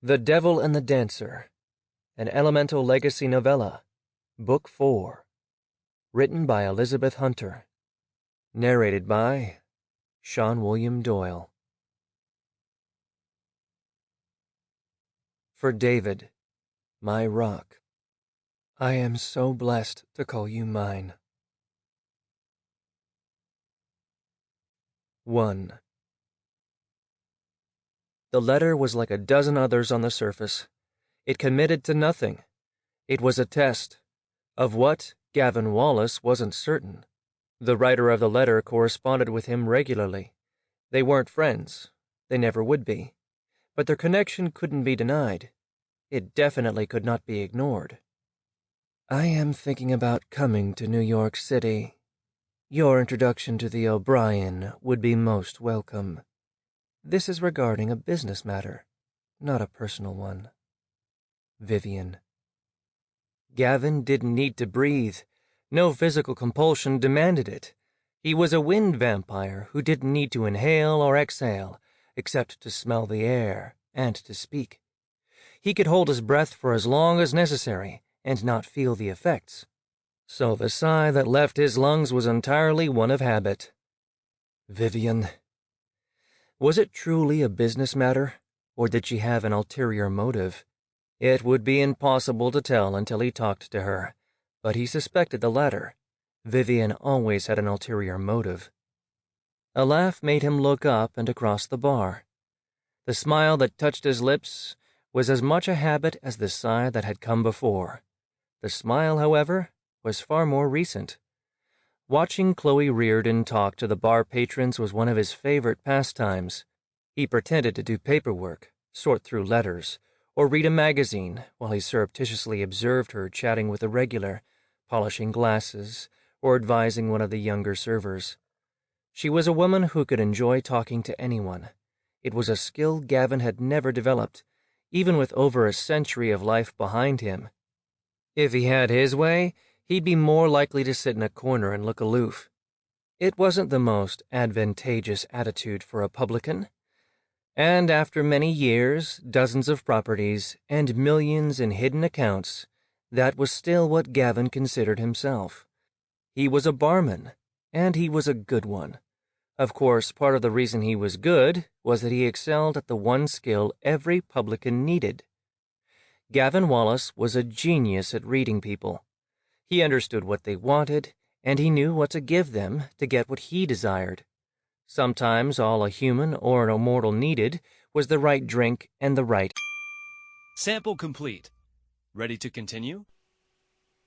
The Devil and the Dancer, an Elemental Legacy Novella, Book 4, written by Elizabeth Hunter, narrated by Sean William Doyle. For David, my rock, I am so blessed to call you mine. 1. The letter was like a dozen others on the surface. It committed to nothing. It was a test. Of what, Gavin Wallace wasn't certain. The writer of the letter corresponded with him regularly. They weren't friends. They never would be. But their connection couldn't be denied. It definitely could not be ignored. I am thinking about coming to New York City. Your introduction to the O'Brien would be most welcome. This is regarding a business matter, not a personal one. Vivian. Gavin didn't need to breathe. No physical compulsion demanded it. He was a wind vampire who didn't need to inhale or exhale, except to smell the air and to speak. He could hold his breath for as long as necessary and not feel the effects. So the sigh that left his lungs was entirely one of habit. Vivian. Was it truly a business matter, or did she have an ulterior motive? It would be impossible to tell until he talked to her, but he suspected the latter. Vivian always had an ulterior motive. A laugh made him look up and across the bar. The smile that touched his lips was as much a habit as the sigh that had come before. The smile, however, was far more recent. Watching Chloe Reardon talk to the bar patrons was one of his favorite pastimes. He pretended to do paperwork, sort through letters, or read a magazine while he surreptitiously observed her chatting with a regular, polishing glasses, or advising one of the younger servers. She was a woman who could enjoy talking to anyone. It was a skill Gavin had never developed, even with over a century of life behind him. If he had his way, he'd be more likely to sit in a corner and look aloof. It wasn't the most advantageous attitude for a publican. And after many years, dozens of properties, and millions in hidden accounts, that was still what Gavin considered himself. He was a barman, and he was a good one. Of course, part of the reason he was good was that he excelled at the one skill every publican needed. Gavin Wallace was a genius at reading people. He understood what they wanted, and he knew what to give them to get what he desired. Sometimes all a human or an immortal needed was the right drink and the right... Sample complete. Ready to continue?